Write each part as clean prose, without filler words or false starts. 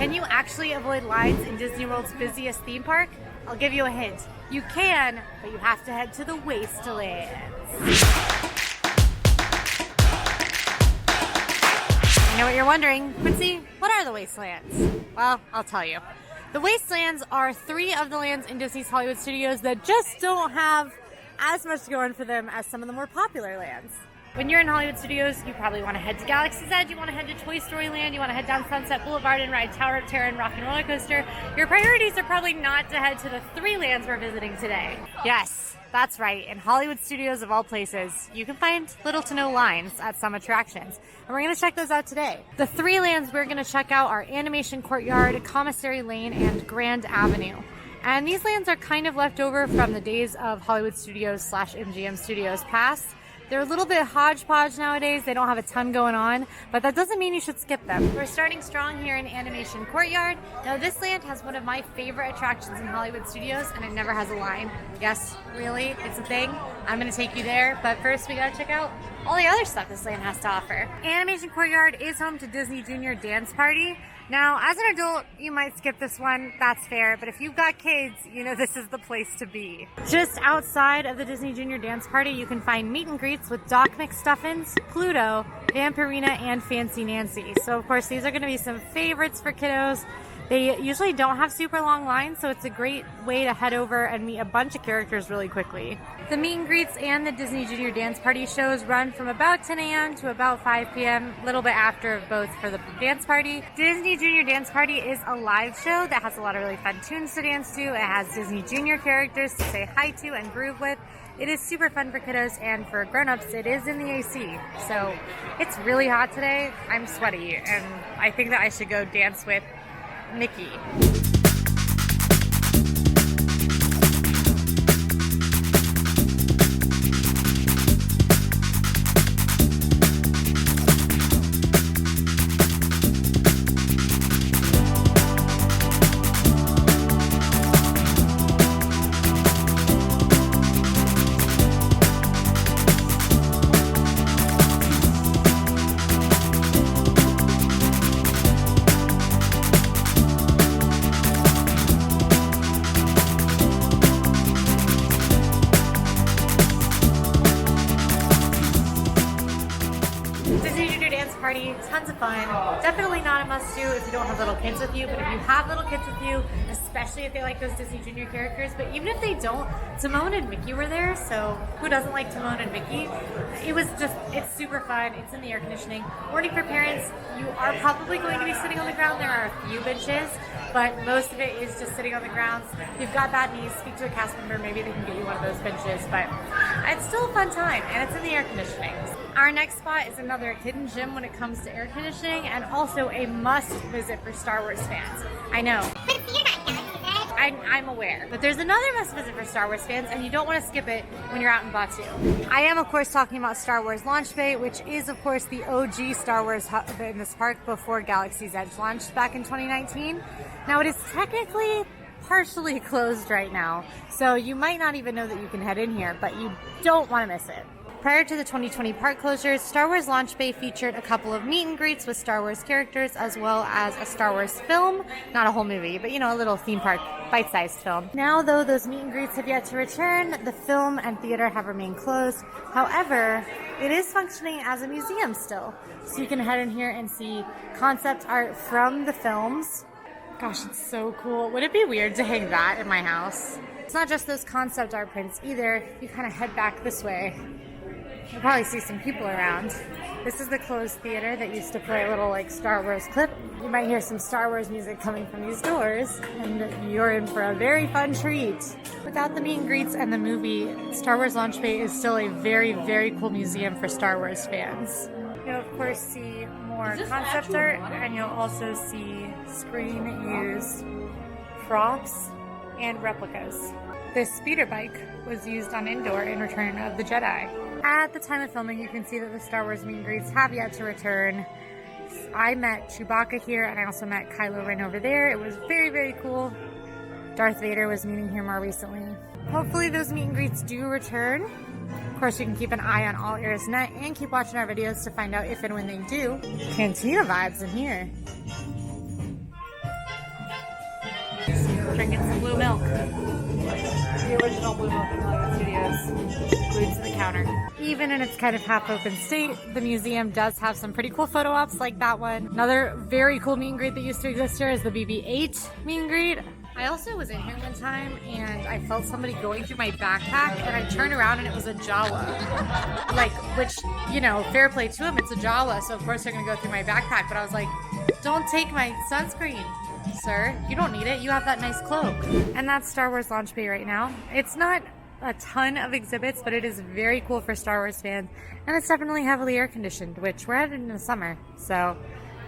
Can you actually avoid lines in Disney World's busiest theme park? I'll give you a hint. You can, but you have to head to the Wastelands. I know what you're wondering. Quincy, what are the Wastelands? Well, I'll tell you. The Wastelands are 3 of the lands in Disney's Hollywood Studios that just don't have as much going for them as some of the more popular lands. When you're in Hollywood Studios, you probably want to head to Galaxy's Edge, you want to head to Toy Story Land, you want to head down Sunset Boulevard and ride Tower of Terror and Rock and Roller Coaster. Your priorities are probably not to head to the 3 lands we're visiting today. Yes, that's right. In Hollywood Studios, of all places, you can find little to no lines at some attractions. And we're going to check those out today. The 3 lands we're going to check out are Animation Courtyard, Commissary Lane, and Grand Avenue. And these lands are kind of left over from the days of Hollywood Studios / MGM Studios past. They're a little bit hodgepodge nowadays. They don't have a ton going on, but that doesn't mean you should skip them. We're starting strong here in Animation Courtyard. Now this land has one of my favorite attractions in Hollywood Studios, and it never has a line. Yes, really, it's a thing. I'm gonna take you there, but first we gotta check out all the other stuff this land has to offer. Animation Courtyard is home to Disney Junior Dance Party. Now, as an adult, you might skip this one, that's fair, but if you've got kids, you know this is the place to be. Just outside of the Disney Junior Dance Party, you can find meet and greets with Doc McStuffins, Pluto, Vampirina, and Fancy Nancy. So, of course, these are going to be some favorites for kiddos. They usually don't have super long lines, so it's a great way to head over and meet a bunch of characters really quickly. The meet and greets and the Disney Junior Dance Party shows run from about 10 a.m. to about 5 p.m., a little bit after both for the dance party. Disney Junior Dance Party is a live show that has a lot of really fun tunes to dance to. It has Disney Junior characters to say hi to and groove with. It is super fun for kiddos, and for grown-ups, it is in the AC. So it's really hot today. I'm sweaty, and I think that I should go dance with Mickey. Tons of fun. Definitely not a must-do if you don't have little kids with you, but if you have little kids with you, especially if they like those Disney Junior characters, but even if they don't, Timon and Mickey were there, so who doesn't like Timon and Mickey? It's super fun. It's in the air conditioning. Warning for parents, you are probably going to be sitting on the ground. There are a few benches, but most of it is just sitting on the ground. If you've got bad knees, speak to a cast member. Maybe they can get you one of those benches, but it's still a fun time, and it's in the air conditioning. Our next spot is another hidden gem when it comes to air conditioning, and also a must visit for Star Wars fans. I know. I'm aware. But there's another must visit for Star Wars fans, and you don't want to skip it when you're out in Batuu. I am, of course, talking about Star Wars Launch Bay, which is, of course, the OG Star Wars hub in this park before Galaxy's Edge launched back in 2019. Now, it is technically partially closed right now, so you might not even know that you can head in here, but you don't want to miss it. Prior to the 2020 park closures, Star Wars Launch Bay featured a couple of meet and greets with Star Wars characters, as well as a Star Wars film. Not a whole movie, but a little theme park bite-sized film. Now, though, those meet and greets have yet to return. The film and theater have remained closed. However, it is functioning as a museum still. So you can head in here and see concept art from the films. Gosh, it's so cool. Would it be weird to hang that in my house? It's not just those concept art prints either. You kind of head back this way. You'll probably see some people around. This is the closed theater that used to play a little Star Wars clip. You might hear some Star Wars music coming from these doors, and you're in for a very fun treat. Without the meet and greets and the movie, Star Wars Launch Bay is still a very, very cool museum for Star Wars fans. You'll of course see more concept art, and you'll also see screen-used props and replicas. This speeder bike was used on Endor in Return of the Jedi. At the time of filming, you can see that the Star Wars meet and greets have yet to return. I met Chewbacca here, and I also met Kylo Ren over there. It was very, very cool. Darth Vader was meeting here more recently. Hopefully those meet and greets do return. Of course, you can keep an eye on AllEars.net and keep watching our videos to find out if and when they do. Cantina vibes in here. drinking some blue milk. The original blue milk in Hollywood Studios, glued to the counter. Even in its kind of half-open state, the museum does have some pretty cool photo ops like that one. Another very cool meet and greet that used to exist here is the BB-8 meet and greet. I also was in here one time and I felt somebody going through my backpack and I turned around and it was a Jawa. Like, which, you know, fair play to him, it's a Jawa, so of course they're gonna go through my backpack. But I was like, don't take my sunscreen, sir. You don't need it, you have that nice cloak. And that's Star Wars Launch Bay right now. It's not a ton of exhibits, but it is very cool for Star Wars fans. And it's definitely heavily air conditioned, which we're headed into summer, so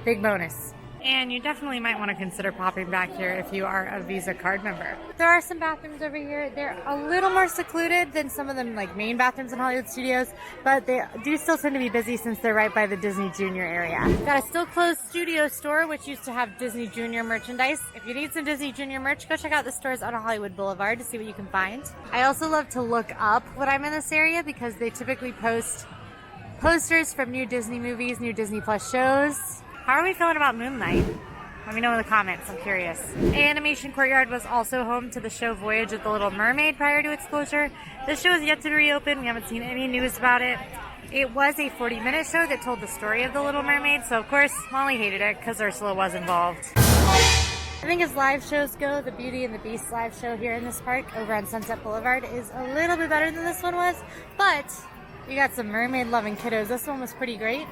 big bonus. And you definitely might want to consider popping back here if you are a Visa card member. There are some bathrooms over here. They're a little more secluded than some of them like main bathrooms in Hollywood Studios, but they do still tend to be busy since they're right by the Disney Junior area. Got a still closed studio store which used to have Disney Junior merchandise. If you need some Disney Junior merch, go check out the stores on Hollywood Boulevard to see what you can find. I also love to look up when I'm in this area because they typically post posters from new Disney movies, new Disney Plus shows. How are we feeling about Moonlight? Let me know in the comments, I'm curious. Animation Courtyard was also home to the show Voyage at the Little Mermaid prior to its closure. This show is yet to reopen. We haven't seen any news about it. It was a 40-minute show that told the story of the Little Mermaid, so of course Molly hated it because Ursula was involved. I think as live shows go, the Beauty and the Beast live show here in this park over on Sunset Boulevard is a little bit better than this one was, but you got some mermaid-loving kiddos. This one was pretty great.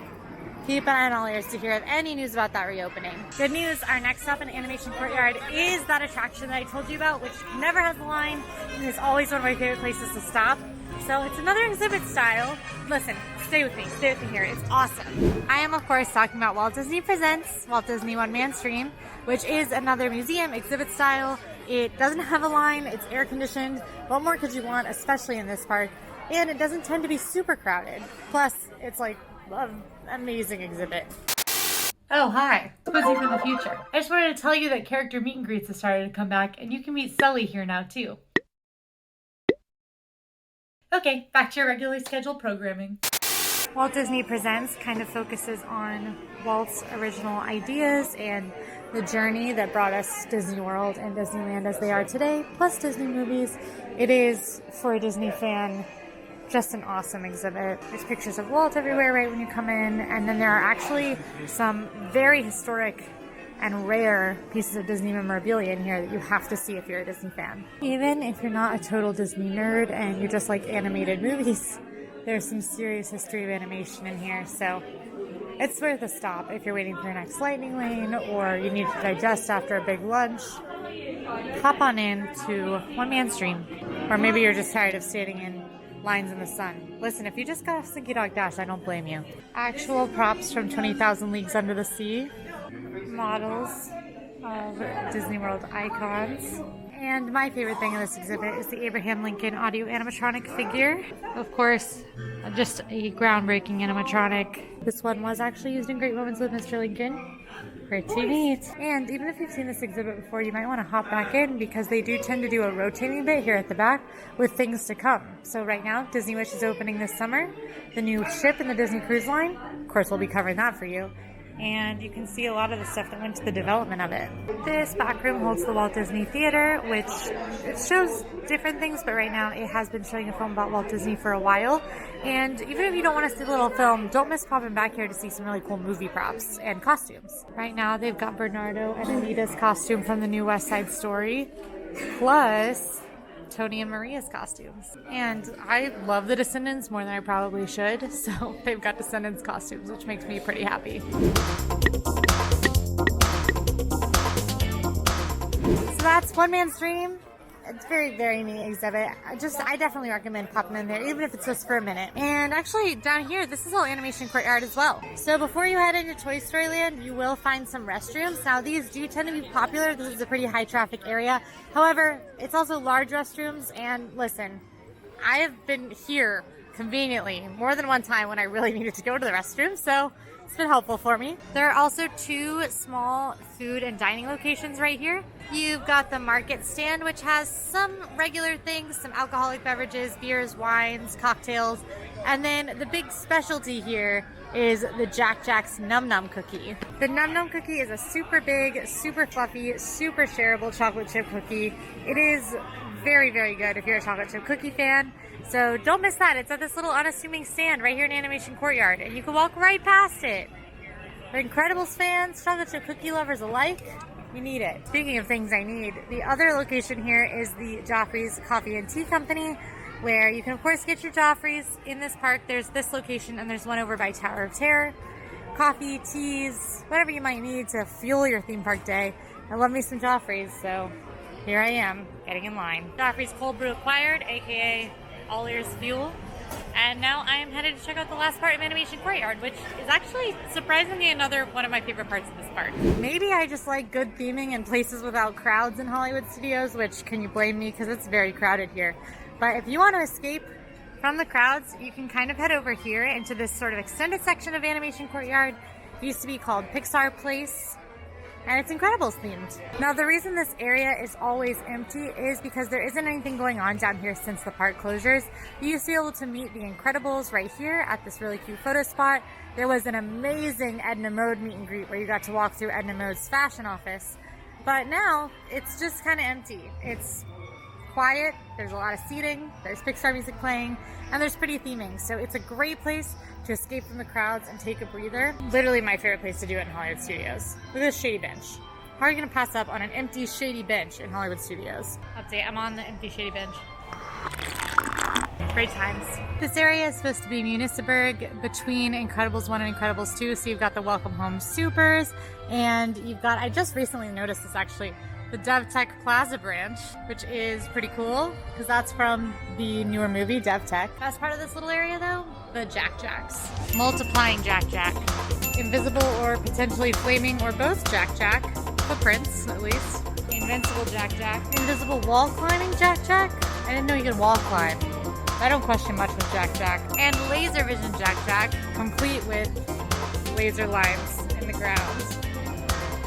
Keep an eye on all ears to hear of any news about that reopening. Good news, our next stop in Animation Courtyard is that attraction that I told you about, which never has a line and is always one of my favorite places to stop. So it's another exhibit style. Listen, stay with me here. It's awesome. I am, of course, talking about Walt Disney Presents, Walt Disney One Man Stream, which is another museum exhibit style. It doesn't have a line, it's air conditioned. What more could you want, especially in this park? And it doesn't tend to be super crowded. Plus, it's like an amazing exhibit. Oh, hi. It's Quizzy from the future. I just wanted to tell you that character meet and greets have started to come back, and you can meet Sully here now, too. Okay, back to your regularly scheduled programming. Walt Disney Presents kind of focuses on Walt's original ideas and the journey that brought us Disney World and Disneyland as they are today, plus Disney movies. It is, for a Disney fan, just an awesome exhibit. There's pictures of Walt everywhere right when you come in, and then there are actually some very historic and rare pieces of Disney memorabilia in here that you have to see if you're a Disney fan. Even if you're not a total Disney nerd and you just like animated movies, there's some serious history of animation in here, so it's worth a stop if you're waiting for your next lightning lane or you need to digest after a big lunch. Hop on in to One Man Stream, or maybe you're just tired of standing in lines in the sun. Listen, if you just got a Slinky Dog Dash, I don't blame you. Actual props from 20,000 Leagues Under the Sea. Models of Disney World icons. And my favorite thing in this exhibit is the Abraham Lincoln audio animatronic figure. Of course, just a groundbreaking animatronic. This one was actually used in Great Moments with Mr. Lincoln. Pretty neat. And even if you've seen this exhibit before, you might want to hop back in because they do tend to do a rotating bit here at the back with things to come. So right now, Disney Wish is opening this summer. The new ship in the Disney Cruise Line. Of course, we'll be covering that for you. And you can see a lot of the stuff that went to the development of it. This back room holds the Walt Disney Theater, which it shows different things, but right now it has been showing a film about Walt Disney for a while. And even if you don't want to see the little film, don't miss popping back here to see some really cool movie props and costumes. Right now they've got Bernardo and Anita's costume from the new West Side Story, plus Tony and Maria's costumes. And I love the Descendants more than I probably should, so they've got Descendants costumes, which makes me pretty happy. So that's One Man Stream. It's a very, very neat exhibit. I definitely recommend popping in there, even if it's just for a minute. And actually, down here, this is all Animation Courtyard as well. So before you head into Toy Story Land, you will find some restrooms. Now, these do tend to be popular. This is a pretty high-traffic area. However, it's also large restrooms. And listen, I have been here conveniently more than one time when I really needed to go to the restroom, so it's been helpful for me. There are also two small food and dining locations right here. You've got the market stand, which has some regular things, some alcoholic beverages, beers, wines, cocktails, And then the big specialty here is the Jack Jack's Num Num cookie. The Num Num cookie is a super big, super fluffy, super shareable chocolate chip cookie. It is very, very good if you're a chocolate chip cookie fan. So don't miss that. It's at this little unassuming stand right here in Animation Courtyard, and you can walk right past it. For Incredibles fans, chocolate chip cookie lovers alike, you need it. Speaking of things I need, the other location here is the Joffrey's Coffee and Tea Company, where you can of course get your Joffrey's in this park. There's this location and there's one over by Tower of Terror. Coffee, teas, whatever you might need to fuel your theme park day. I love me some Joffrey's, so here I am, getting in line. Joffrey's Cold Brew acquired, aka AllEars Fuel. And now I am headed to check out the last part of Animation Courtyard, which is actually surprisingly another one of my favorite parts of this park. Maybe I just like good theming and places without crowds in Hollywood Studios, which can you blame me, because it's very crowded here. But if you want to escape from the crowds, you can kind of head over here into this sort of extended section of Animation Courtyard. It used to be called Pixar Place, and it's Incredibles themed. Now the reason this area is always empty is because there isn't anything going on down here since the park closures. You used to be able to meet the Incredibles right here at this really cute photo spot. There was an amazing Edna Mode meet and greet where you got to walk through Edna Mode's fashion office. But now it's just kind of empty. It's quiet, there's a lot of seating, there's Pixar music playing, and there's pretty theming. So it's a great place to escape from the crowds and take a breather. Literally my favorite place to do it in Hollywood Studios. Look at this shady bench. How are you gonna pass up on an empty, shady bench in Hollywood Studios? Update, I'm on the empty, shady bench. Great times. This area is supposed to be Municiburg between Incredibles 1 and Incredibles 2. So you've got the Welcome Home Supers, and you've got, I just recently noticed this actually, the DevTech Plaza branch, which is pretty cool because that's from the newer movie DevTech. As part of this little area though, the Jack Jacks. Multiplying Jack Jack. Invisible or potentially flaming or both Jack Jack. Footprints, at least. Invincible Jack Jack. Invisible wall climbing Jack Jack? I didn't know you could wall climb. I don't question much with Jack Jack. And laser vision Jack Jack, complete with laser lines in the ground.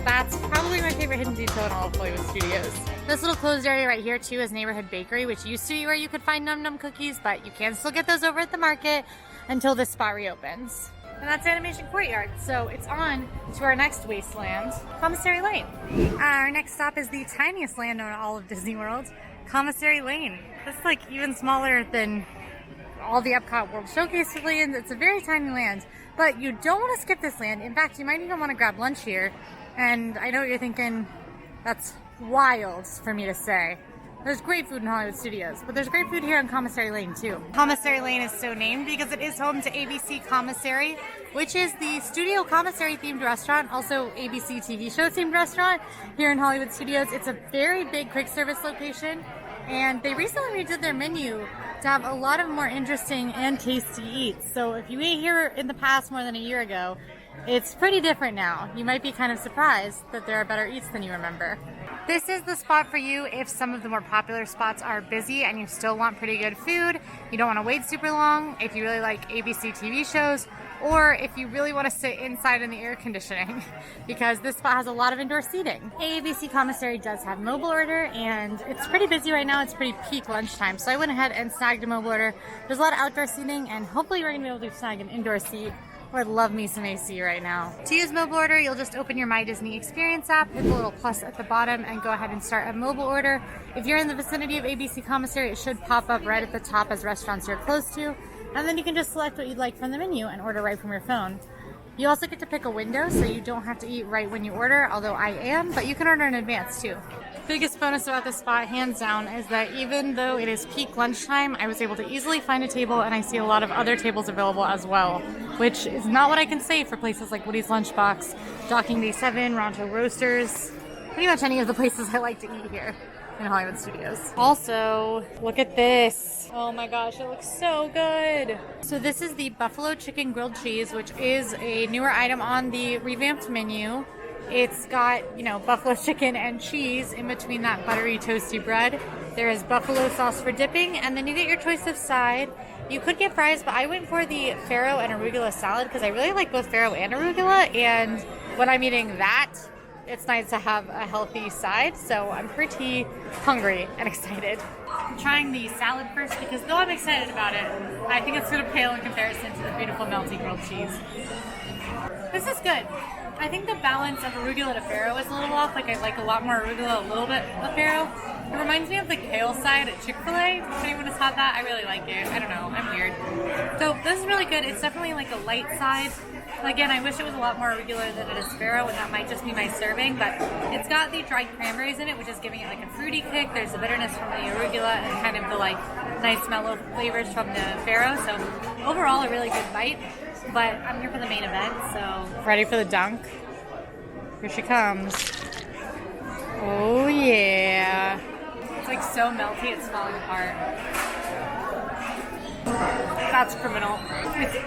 That's probably my favorite hidden detail in all of Hollywood Studios. This little closed area right here too is Neighborhood Bakery, which used to be where you could find Num Num cookies, but you can still get those over at the market until this spot reopens. And that's Animation Courtyard, so it's on to our next wasteland, Commissary Lane. Our next stop is the tiniest land on all of Disney World, Commissary Lane. This is like even smaller than all the Epcot World Showcase lands. It's a very tiny land, but you don't want to skip this land. In fact, you might even want to grab lunch here. And I know what you're thinking, that's wild for me to say. There's great food in Hollywood Studios, but there's great food here on Commissary Lane too. Commissary Lane is so named because it is home to ABC Commissary, which is the studio commissary themed restaurant, also ABC TV show themed restaurant here in Hollywood Studios. It's a very big quick service location, and they recently redid their menu to have a lot of more interesting and tasty eats. So if you ate here in the past more than a year ago, it's pretty different now. You might be kind of surprised that there are better eats than you remember. This is the spot for you if some of the more popular spots are busy and you still want pretty good food. You don't want to wait super long, if you really like ABC TV shows, or if you really want to sit inside in the air conditioning, because this spot has a lot of indoor seating. ABC Commissary does have mobile order, and it's pretty busy right now. It's pretty peak lunchtime, so I went ahead and snagged a mobile order. There's a lot of outdoor seating, and hopefully we're going to be able to snag an indoor seat. I would love me some AC right now. To use mobile order, you'll just open your My Disney Experience app, hit the little plus at the bottom, and go ahead and start a mobile order. If you're in the vicinity of ABC Commissary, it should pop up right at the top as restaurants you're close to, and then you can just select what you'd like from the menu and order right from your phone. You also get to pick a window, so you don't have to eat right when you order, although I am, but you can order in advance too. Biggest bonus about this spot, hands down, is that even though it is peak lunchtime, I was able to easily find a table, and I see a lot of other tables available as well, which is not what I can say for places like Woody's Lunchbox, Docking Day 7, Ronto Roasters, pretty much any of the places I like to eat here in Hollywood Studios. Also, look at this. Oh my gosh, it looks so good. So this is the Buffalo Chicken Grilled Cheese, which is a newer item on the revamped menu. It's got, you know, buffalo chicken and cheese in between that buttery, toasty bread. There is buffalo sauce for dipping, and then you get your choice of side. You could get fries, but I went for the farro and arugula salad because I really like both farro and arugula, and when I'm eating that, it's nice to have a healthy side, so I'm pretty hungry and excited. I'm trying the salad first because though I'm excited about it, I think it's going to pale in comparison to the beautiful melty grilled cheese. This is good. I think the balance of arugula to farro is a little off. Like, I like a lot more arugula, a little bit of farro. It reminds me of the kale side at Chick-fil-A. If anyone has had that, I really like it. I don't know, I'm weird. So this is really good. It's definitely like a light side. Again, I wish it was a lot more arugula than it is farro, and that might just be my serving, but it's got the dried cranberries in it, which is giving it like a fruity kick. There's the bitterness from the arugula and kind of the like nice mellow flavors from the farro. So overall, a really good bite, but I'm here for the main event, so. Ready for the dunk? Here she comes. Oh yeah. It's like so melty, it's falling apart. That's criminal. It's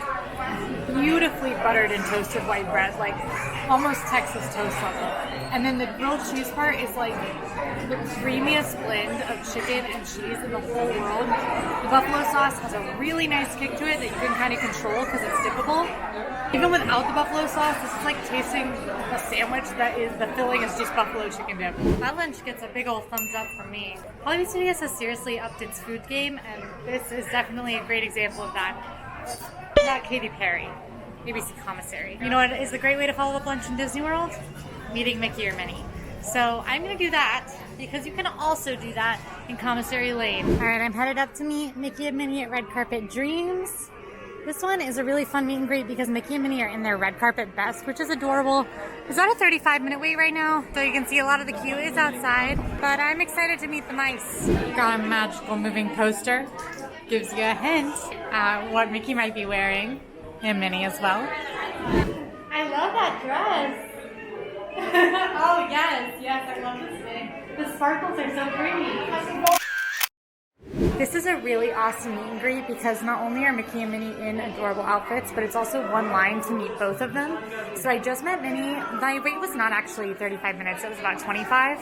beautifully buttered and toasted white bread, like almost Texas toast level. And then the grilled cheese part is like the creamiest blend of chicken and cheese in the whole world. The buffalo sauce has a really nice kick to it that you can kind of control because it's dippable. Even without the buffalo sauce, this is like tasting a sandwich that is, the filling is just buffalo chicken dip. That lunch gets a big old thumbs up from me. Hollywood Studios has seriously upped its food game, and this is definitely a great example of that. Not Katy Perry, ABC Commissary. You know what is a great way to follow up lunch in Disney World? Meeting Mickey or Minnie. So I'm gonna do that because you can also do that in Commissary Lane. All right, I'm headed up to meet Mickey and Minnie at Red Carpet Dreams. This one is a really fun meet and greet because Mickey and Minnie are in their red carpet best, which is adorable. It's about a 35-minute wait right now, so you can see a lot of the queue is outside, but I'm excited to meet the mice. Got a magical moving poster. Gives you a hint at what Mickey might be wearing, and Minnie as well. I love that dress. Oh yes, I love this thing. The sparkles are so pretty. This is a really awesome meet and greet because not only are Mickey and Minnie in adorable outfits, but it's also one line to meet both of them. So I just met Minnie. My wait was not actually 35 minutes, it was about 25.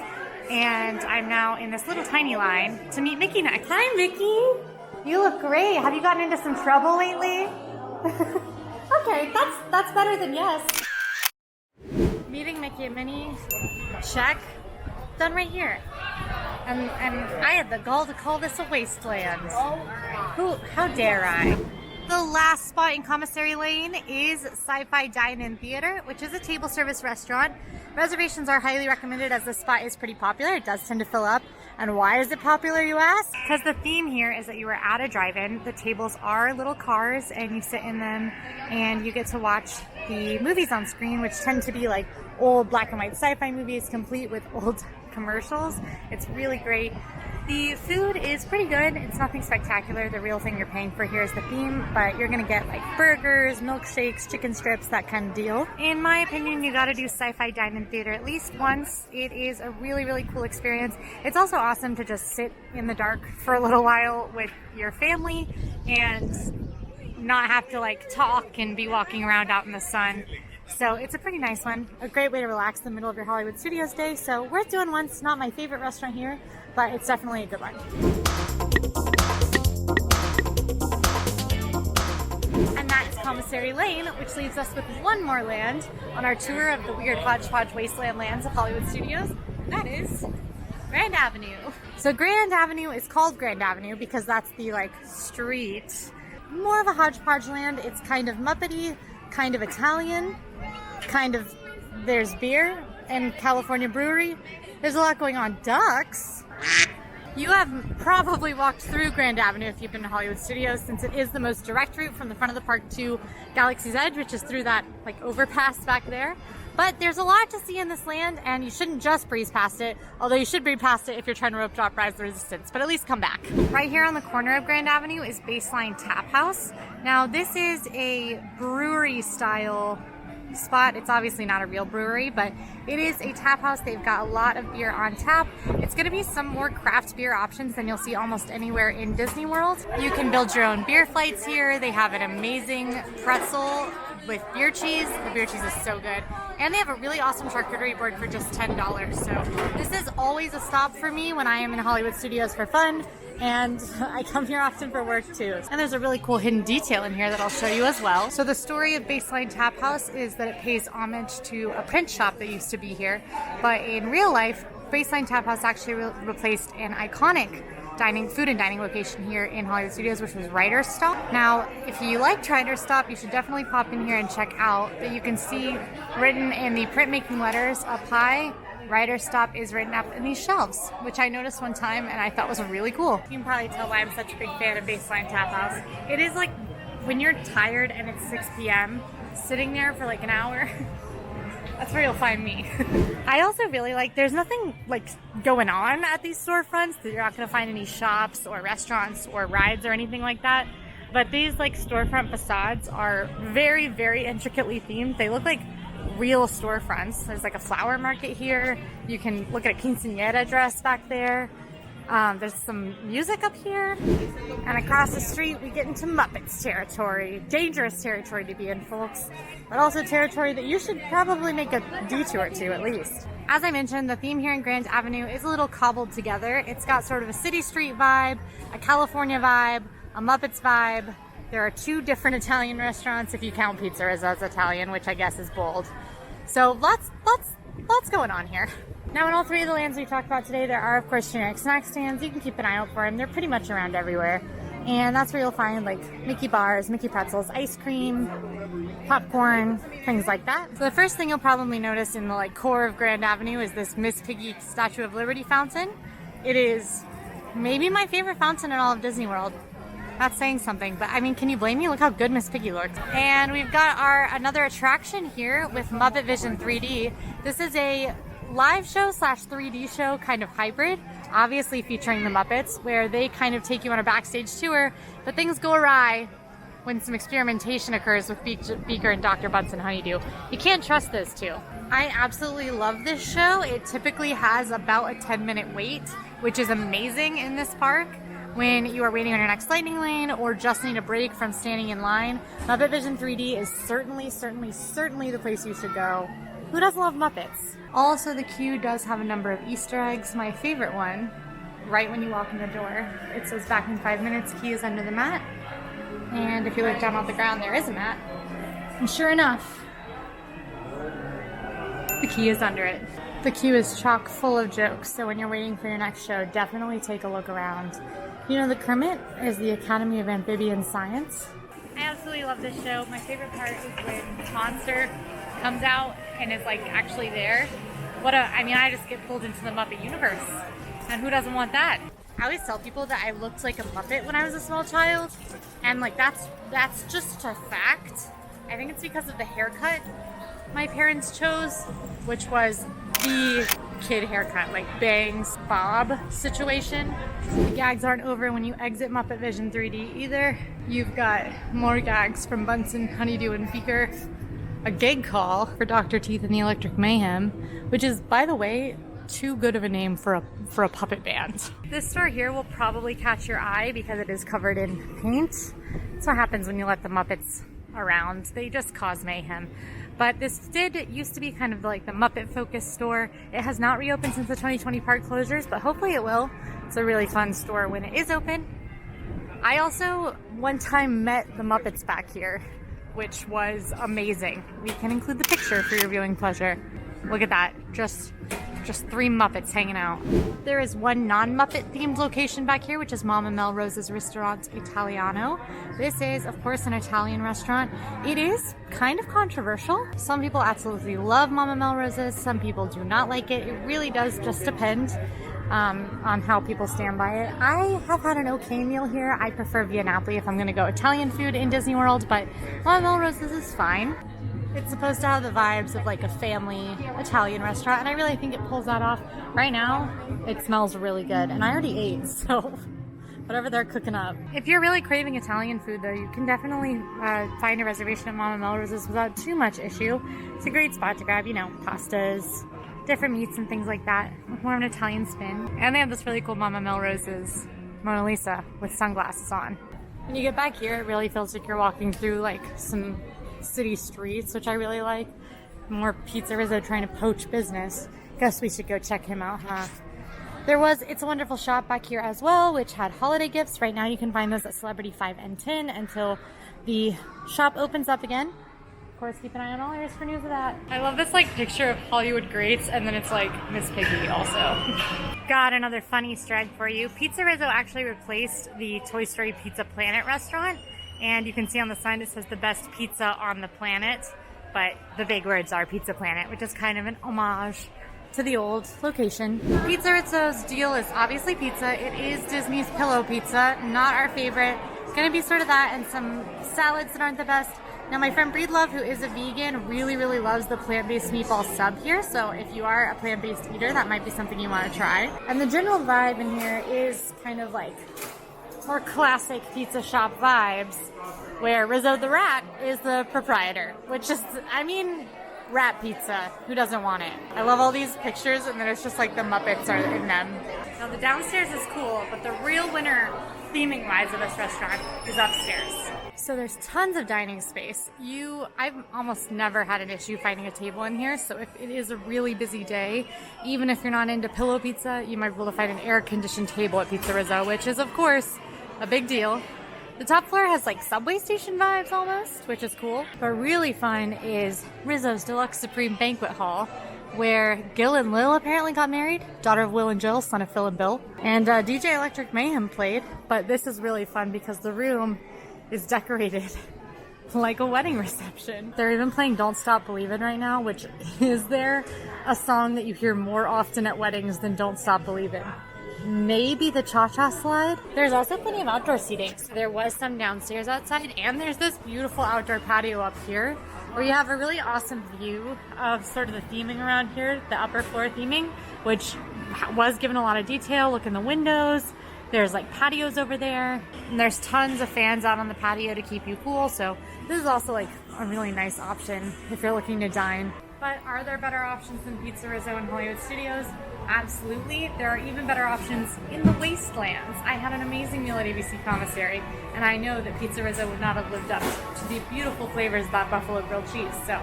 And I'm now in this little tiny line to meet Mickey next. Hi Mickey! You look great. Have you gotten into some trouble lately? Okay, that's better than yes. Meeting Mickey and Minnie, check. Done right here. And I had the gall to call this a wasteland. How dare I? The last spot in Commissary Lane is Sci-Fi Dine-In Theater, which is a table service restaurant. Reservations are highly recommended as this spot is pretty popular. It does tend to fill up. And why is it popular, you ask? Because the theme here is that you are at a drive-in. The tables are little cars and you sit in them and you get to watch the movies on screen, which tend to be like old black and white sci-fi movies complete with old commercials. It's really great. The food is pretty good. It's nothing spectacular. The real thing you're paying for here is the theme, but you're gonna get like burgers, milkshakes, chicken strips, that kind of deal. In my opinion, you gotta do Sci-Fi Dine-In Theater at least once. It is a really, really cool experience. It's also awesome to just sit in the dark for a little while with your family and not have to like talk and be walking around out in the sun. So it's a pretty nice one. A great way to relax in the middle of your Hollywood Studios day. So worth doing once. Not my favorite restaurant here, but it's definitely a good one. And that's Commissary Lane, which leaves us with one more land on our tour of the weird hodgepodge wasteland lands of Hollywood Studios. And that is Grand Avenue. So Grand Avenue is called Grand Avenue because that's the like street. More of a hodgepodge land. It's kind of Muppety, kind of Italian, kind of there's beer and California brewery. There's a lot going on. Ducks. You have probably walked through Grand Avenue if you've been to Hollywood Studios, since it is the most direct route from the front of the park to Galaxy's Edge, which is through that like overpass back there. But there's a lot to see in this land, and you shouldn't just breeze past it, although you should breeze past it if you're trying to rope drop Rise of the Resistance, but at least come back. Right here on the corner of Grand Avenue is Baseline Tap House. Now this is a brewery style spot. It's obviously not a real brewery, but it is a tap house. They've got a lot of beer on tap. It's going to be some more craft beer options than you'll see almost anywhere in Disney World. You can build your own beer flights here. They have an amazing pretzel with beer cheese. The beer cheese is so good. And they have a really awesome charcuterie board for just $10. So this is always a stop for me when I am in Hollywood Studios for fun. And I come here often for work too. And there's a really cool hidden detail in here that I'll show you as well. So the story of Baseline Tap House is that it pays homage to a print shop that used to be here. But in real life, Baseline Tap House actually replaced an iconic food and dining location here in Hollywood Studios, which was Writer's Stop. Now, if you liked Writer's Stop, you should definitely pop in here and check out that you can see written in the printmaking letters up high, Writer's Stop is written up in these shelves, which I noticed one time and I thought was really cool. You can probably tell why I'm such a big fan of Baseline Tap House. It is like when you're tired and it's 6 p.m., sitting there for like an hour, that's where you'll find me. I also really like, there's nothing like going on at these storefronts. You're not gonna find any shops or restaurants or rides or anything like that. But these like storefront facades are very, very intricately themed. They look like real storefronts. There's like a flower market here. You can look at a quinceañera dress back there. There's some music up here. And across the street, we get into Muppets territory. Dangerous territory to be in, folks. But also territory that you should probably make a detour to, at least. As I mentioned, the theme here in Grand Avenue is a little cobbled together. It's got sort of a city street vibe, a California vibe, a Muppets vibe. There are 2 different Italian restaurants, if you count pizza as Italian, which I guess is bold. So lots going on here. Now, in all 3 of the lands we talked about today, there are, of course, generic snack stands. You can keep an eye out for them. They're pretty much around everywhere. And that's where you'll find, like, Mickey bars, Mickey pretzels, ice cream, popcorn, things like that. So the first thing you'll probably notice in the, like, core of Grand Avenue is this Miss Piggy Statue of Liberty fountain. It is maybe my favorite fountain in all of Disney World. That's saying something, but I mean, can you blame me? Look how good Miss Piggy looks. And we've got another attraction here with MuppetVision 3D. This is a live show slash 3D show, kind of hybrid, obviously featuring the Muppets, where they kind of take you on a backstage tour, but things go awry when some experimentation occurs with Beaker and Dr. Bunsen Honeydew. You can't trust those 2. I absolutely love this show. It typically has about a 10-minute wait, which is amazing in this park. When you are waiting on your next lightning lane or just need a break from standing in line, MuppetVision 3D is certainly the place you should go. Who doesn't love Muppets? Also, the queue does have a number of Easter eggs. My favorite one, right when you walk in the door, it says back in 5 minutes, key is under the mat. And if you look down on the ground, there is a mat. And sure enough, the key is under it. The queue is chock full of jokes, so when you're waiting for your next show, definitely take a look around. You know, the Kermit is the Academy of Amphibian Science. I absolutely love this show. My favorite part is when the monster comes out and is like actually there. I just get pulled into the Muppet universe. And who doesn't want that? I always tell people that I looked like a Muppet when I was a small child. And like that's just a fact. I think it's because of the haircut my parents chose, which was the kid haircut, like bangs, bob situation. The gags aren't over when you exit MuppetVision 3D either. You've got more gags from Bunsen, Honeydew, and Beaker. A gig call for Dr. Teeth and the Electric Mayhem, which is, by the way, too good of a name for a puppet band. This store here will probably catch your eye because it is covered in paint. That's what happens when you let the Muppets around. They just cause mayhem. But this used to be kind of like the Muppet-focused store. It has not reopened since the 2020 park closures, but hopefully it will. It's a really fun store when it is open. I also one time met the Muppets back here, which was amazing. We can include the picture for your viewing pleasure. Look at that, just 3 Muppets hanging out. There is one non-Muppet themed location back here, which is Mama Melrose's Ristorante Italiano. This is, of course, an Italian restaurant. It is kind of controversial. Some people absolutely love Mama Melrose's, some people do not like it. It really does just depend on how people stand by it. I have had an okay meal here. I prefer Via Napoli if I'm gonna go Italian food in Disney World, but Mama Melrose's is fine. It's supposed to have the vibes of like a family Italian restaurant, and I really think it pulls that off. Right now, it smells really good, and I already ate, so whatever they're cooking up. If you're really craving Italian food, though, you can definitely find a reservation at Mama Melrose's without too much issue. It's a great spot to grab, you know, pastas, different meats and things like that, with more of an Italian spin. And they have this really cool Mama Melrose's Mona Lisa with sunglasses on. When you get back here, it really feels like you're walking through like some city streets, which I really like. More Pizza Rizzo trying to poach business. Guess we should go check him out, huh? There was It's a Wonderful Shop back here as well, which had holiday gifts. Right now you can find those at Celebrity 5 and 10 until the shop opens up again. course, keep an eye on AllEars for news of that. I love this like picture of Hollywood greats, and then it's like Miss Piggy also. Got another fun Easter egg for you. Pizza Rizzo actually replaced the Toy Story Pizza Planet restaurant, and you can see on the sign it says the best pizza on the planet, but the big words are Pizza Planet, which is kind of an homage to the old location. Pizza Rizzo's deal is obviously pizza. It is Disney's Pillow Pizza, not our favorite. It's gonna be sort of that and some salads that aren't the best. Now my friend Breedlove, who is a vegan, really loves the plant-based meatball sub here, so if you are a plant-based eater, that might be something you want to try. And the general vibe in here is kind of like more classic pizza shop vibes, where Rizzo the Rat is the proprietor, which is, I mean, rat pizza. Who doesn't want it? I love all these pictures, and then it's just like the Muppets are in them. Now the downstairs is cool, but the real winner theming-wise of this restaurant is upstairs. So there's tons of dining space. I've almost never had an issue finding a table in here, so if it is a really busy day, even if you're not into pillow pizza, you might be able to find an air-conditioned table at Pizza Rizzo, which is, of course, a big deal. The top floor has like subway station vibes almost, which is cool. But really fun is Rizzo's Deluxe Supreme Banquet Hall, where Gil and Lil apparently got married, daughter of Will and Jill, son of Phil and Bill. And DJ Electric Mayhem played, but this is really fun because the room is decorated like a wedding reception. They're even playing Don't Stop Believin' right now, which is there a song that you hear more often at weddings than Don't Stop Believin'? Maybe the Cha-Cha Slide. There's also plenty of outdoor seating. So there was some downstairs outside, and there's this beautiful outdoor patio up here where you have a really awesome view of sort of the theming around here, the upper floor theming, which was given a lot of detail. Look in the windows. There's like patios over there, and there's tons of fans out on the patio to keep you cool. So this is also like a really nice option if you're looking to dine. But are there better options than Pizza Rizzo and Hollywood Studios? Absolutely. There are even better options in the Wastelands. I had an amazing meal at ABC Commissary, and I know that Pizza Rizzo would not have lived up to the beautiful flavors of that buffalo grilled cheese. So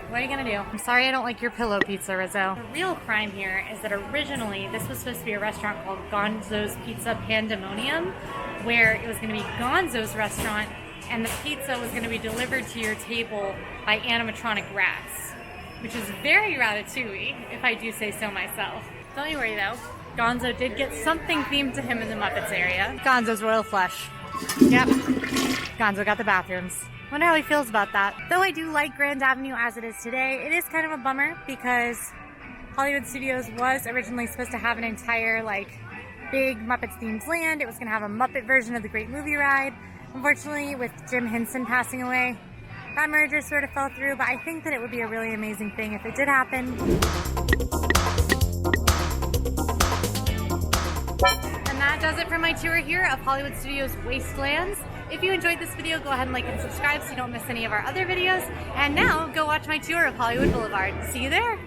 what are you gonna do? I'm sorry I don't like your pillow, Pizza Rizzo. The real crime here is that originally this was supposed to be a restaurant called Gonzo's Pizza Pandemonium, where it was gonna be Gonzo's restaurant and the pizza was gonna be delivered to your table by animatronic rats, which is very Ratatouille, if I do say so myself. Don't you worry though, Gonzo did get something themed to him in the Muppets area. Gonzo's Royal Flush. Yep, Gonzo got the bathrooms. Wonder how he feels about that. Though I do like Grand Avenue as it is today, it is kind of a bummer because Hollywood Studios was originally supposed to have an entire like big Muppets themed land. It was gonna have a Muppet version of the Great Movie Ride. Unfortunately, with Jim Henson passing away, that merger sort of fell through, but I think that it would be a really amazing thing if it did happen. And that does it for my tour here of Hollywood Studios Wastelands. If you enjoyed this video, go ahead and like and subscribe so you don't miss any of our other videos. And now, go watch my tour of Hollywood Boulevard. See you there!